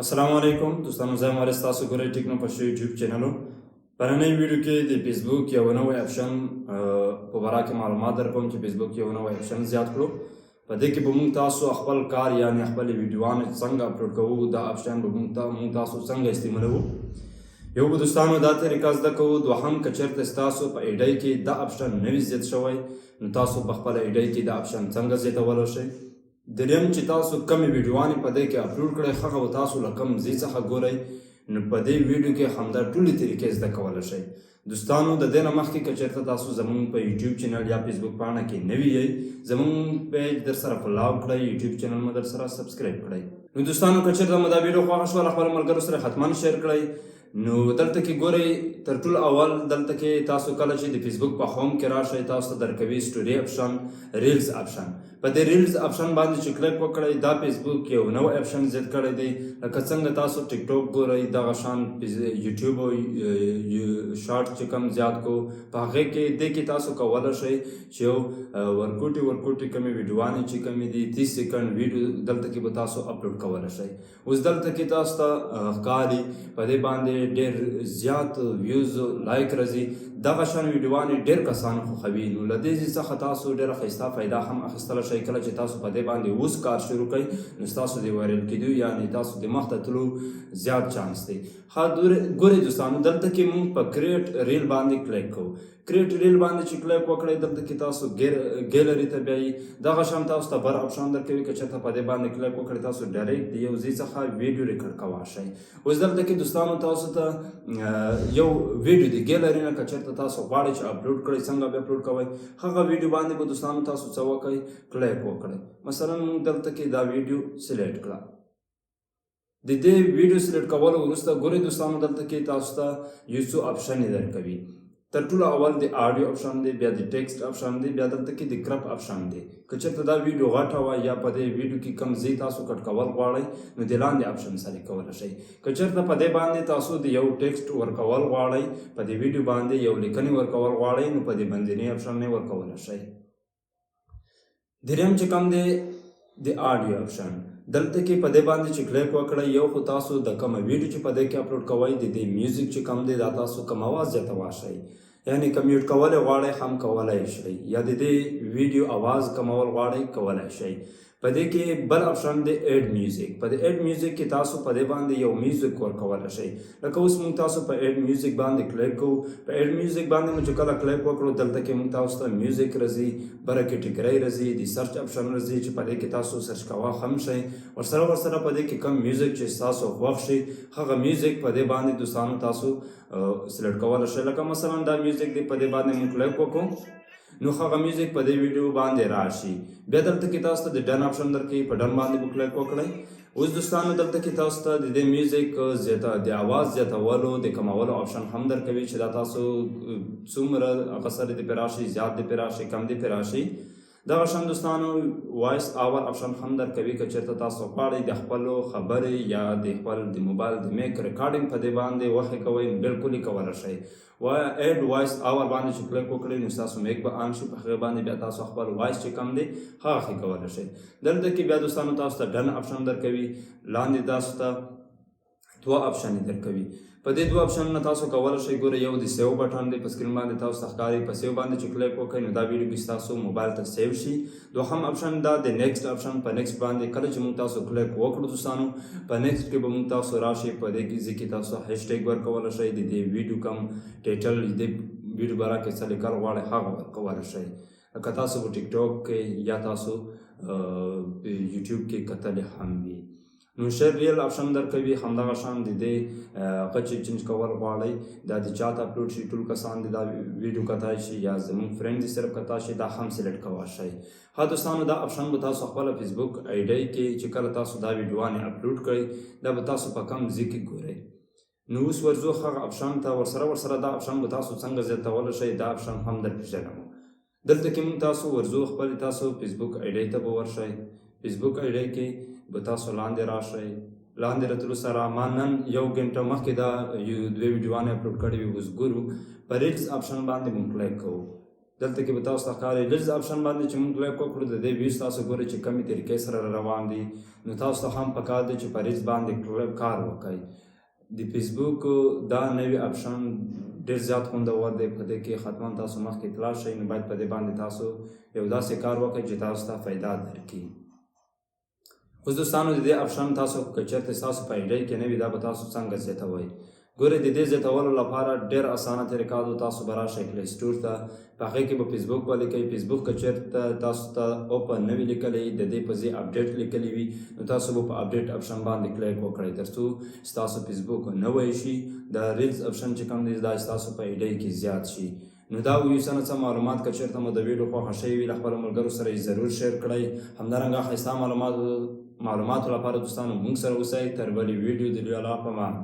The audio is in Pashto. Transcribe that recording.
अस्सलाम वालेकुम दोस्तانو زه مارس تاسو ګورئ ټیکنو پښتو یوټیوب چینلو په نننۍ ویډیو کې د فیسبوک یو نوی اپشن په باره کې معلومات درکوم چې فیسبوک یو نوی اپشن زیات کړو په دې کې به موږ تاسو خپل کار یعنی خپل ویډیوانې څنګه اپلوډ کوو دا اپشن به موږ تاسو څنګه استعمالوو یو به دوستانو دا طریقه زده کوو دوهم که چېرته ستاسو په ایډۍ کې دا اپشن نوی زیات شوی نو تاسو په خپله ایډۍ کې دا اپشن څنګه زیاتولی شئ دریم چې تاسو کمې ویډیوانې په دې کې اپلوډ کړئ هغه به تاسو له کوم ځای څخه ګورئ نو په دې ویډیو کې همدا ټولې طریقې زده کولی شئ دوستانو د دې نه مخکې که چېرته تاسو زموږ په یوټیوب چینل یا فیسبوک پاڼه کې نوي یئ زموږ پیج در سره فالو کړئ یوټیوب چینل مو در سره سبسکرایب کړئ نو دوستانو که چېرته مو دا ویډیو خوښه شوله خپلو ملګرو سره حتما شیر کړئ نو دلته کې ګورئ تر ټولو اول دلته کې تاسو کله چې د فیسبوک په هوم کې راشئ تاسو ته درکوي سټوري اپشن ریلز اپشن په دې ریلز اپشن باندې چې کلیک وکړئ دا فیسبوک یو نو اپشن زیات کړی دی لکه څنګه تاسو ټیک ټاک ګورئ دغه شان یوټیوب او شارټ چې کوم زیات کو په هغې کې دې کې تاسو کولی شئ چې یو ورکوټي کمې ویډیوانې چې کمې دي 30 سیکنډ ویډیو دلته کې به تاسو اپلوډ کولی شئ اوس دلته کې تاسو ته ښکاري په دې باندې ډېر زیات ویوز لایک راځي دغه شان ویډیوانې ډېر کسان خوښوي نو له دې څخه تاسو ډېره ښایسته فایده هم اخیستلی شئ کله چې تاسو په دې باندې اوس کار شروع کړئ نو ستاسو د وایرل کېدو یعنې تاسو د مخته تلو زیات چانس دی ګورئ دوستانو دلته کې موږ په کریټ ریل باندې کلیک کوو کریټ ریل باندې چې کلیک وکړئ دلته کې تاسو ګیلري ته بیایي دغه شان تاسو ته بر اپشن درکوي که چېرته په دې باندې کلیک وکړئ تاسو ډایرکټ د یو ځای څخه ویډیو ریکارډ کولی شئ اوس دلته کې دوستانو تاسو ته یو ویډیو د ګیلري نه که چېرته تاسو غواړئ چې اپلوډ کړئ څنګه به اپلوډ کوئ هغه ویډیو باندې به دوستانو تاسو څه وکړئ کلیک وکړئ مثلا دلته کې دا ویډیو سلیکټ کړه د دې ویډیو سلیکټ کولو وروسته ګورئ دوستانو دلته کې تاسو ته یو څو اپشنې درکوي تر ټولو اول د آډیو اپشن دی بیا د ټیکسټ اپشن دی بیا دلته کې د کرپ اپشن دی که چېرته دا ویډیو غټه وه یا په دې ویډیو کې کم ځای تاسو کټ کول غواړئ نو د لاندې اپشن سره کولی شئ که چېرته په دې باندې تاسو د یو ټیکسټ ورکول غواړئ په دې ویډیو باندې یو لیکنې ورکول غواړئ نو په دې منځني اپشن یې ورکولی شئ دریم چې کوم دی د آډیو اپشن دلته کې په دې باندې چې کلیک وکړئ یو خو تاسو د کومه ویډیو چې په دې کې اپلوډ کوئ د دې میوزیک چې کوم دی دا تاسو کوم اواز زیاتولی شئ یعنی کمیوټ کولی غواړئ هم کولی شئ یا د دې ویډیو اواز کمول غواړئ کولی شئ په دې کې بل اپشن دی ایډ میوزیک په دې ایډ میوزیک کې تاسو په دې باندې یو میوزیک ورکولی شئ لکه اوس موږ تاسو په ایډ میوزیک باندې کلیک کوو په ایډ میوزیک باندې مو چې کله کلیک وکړو دلته کې موږ تاسو ته میوزیک راځي بله کیټګرۍ راځي د سرچ اپشن راځي چې په دې کې تاسو سرچ کوه هم شئ ورسره په دې کې کم میوزیک چې ستاسو خوښ شي هغه میوزیک په دې باندې دوستانو تاسو سلیکټ کولی شئ لکه مثلا دا میوزیک دی په دې باندې موږ کلیک وکړو نو هغه میوزیک په دې ویډیو باندې راشي بیا دلته کې تاسو ته د ډن اپشن درکوي په ډن باندې به کلیک وکړئ اوس دوستانو دلته کې تاسو ته د دې میوزیک د اواز زیاتولو د کمولو اپشن هم درکوي چې دا تاسو څومره هغه سره دې پرې راشي زیات دې پرې راشي کم دې پرې راشي دغه شان دوستانو وایس آور اپشن هم درکوي که چېرته تاسو غواړئ د خپلو خبرې یا د خپل د موبایل د میک ریکارډینګ په دې باندې وښې کوئ بلکل یې کولی شئ ایډ وایس آور باندې چې کلیک وکړئ نو ستاسو میک به آن شي په هغې باندې بیا تاسو خپل وایس چې کم دی هغه ښې کولی شئ دلته کې بیا دوستانو تاسو ته ډن اپشن درکوي لاندې تاسو ته دوه اپشنې درکوي په دې دوه اپشن نه تاسو کولی شئ ګورئ یو د سیو بټن دی په سکرین باندې تاسو ته ښکاري په سیو باندې چې کلیک وکړئ نو دا ویډیو به ستاسو موبایل ته سیو شي دوهم اپشن دا د نیکسټ اپشن په نیکسټ باندې کله چې موږ تاسو کلیک وکړو دوستانو په نیکسټ کې به موږ تاسو راشي په دې کې تاسو هیشټیګ ورکولی شئ د دې ویډیو کوم ټایټل د ویډیو باره کې څه لیکل غواړئ هغه ورکولی شئ لکه تاسو په ټیک ټاک کې یا تاسو یوټیوب کې کتلی هم وي نو شیر ریل اپشن درکوي همدغه شان د دې هغه چې چینج کول غواړئ دا د چاته اپلوډ شي ټول کسان د دا ویډیو کتای شي یا زموږ فرینډ دې صرف کتای شي دا هم سلیکټ کولی شئ ها دوستانو دا اپشن به تاسو خپله فیسبوک ایډۍ کې چې کله تاسو دا ویډیوانې اپلوډ کړئ دا به تاسو په کم ځای کې ګورئ نو اوس ورځو هغه اپشن ته ورسره دا اپشن به تاسو څنګه زیاتولی شئ دا اپشن هم درپېژنم دلته کې موږ تاسو ورځو خپلې تاسو فیسبوک ایډۍ ته به ورشئ فیسبوک ایډۍ کې به تاسو لاندې راشئ لاندې راتلو سره ما نن یو ګنټه مخکې دا دوه ویډیوانې اپلوډ کړې وي اوس ګورو په ریلز اپشن باندې موږ کلیک کوو دلته کې به تاسو ته ښکاري ریلز اپشن باندې چې موږ کلیک وکړو د دې ویوز تاسو ګورئ چې کمې طریقې سره روان دي نو تاسو ته هم پکار دی چې په ریلز باندې کار وکړئ د فیسبوک دا نوی اپشن ډېر زیات خوندور دی په دې کې حتما تاسو مخکې اطلاع شئ نو باید په دې باندې تاسو یو داسې کار وکړئ چې تاسو ته فایده درکړي اوس دوستانو د دې اپشن تاسو که چېرته ستاسو په آی ډی کې نه وي دا به تاسو څنګه زیاتوئ ګورئ د دې زیاتولو لپاره ډېر اسانه طریقه ده تاسو به راشئ پلی سټور ته په هغې کې به فیسبوک ولیکئ فیسبوک که چېرته تاسو ته اوپن نه وي لیکلی د دې په ځای اپډیټ لیکلی وي نو تاسو به په اپډیټ اپشن باندې کلیک وکړئ تر څو ستاسو فیسبوک نوی شي د ریلز اپشن چې کوم دی دا ستاسو په آی ډی کې زیات شي نو دا ویوسنه څه معلومات که چېرته مو د ویډیو خوښه شوي وي له خپلو ملګرو سره یې ضرور شیر کړئ همدارنګه ښایسته معلوماتو لپاره دوستانو موږ سره اوسئ تر بلې ویډیو د لیالا په امان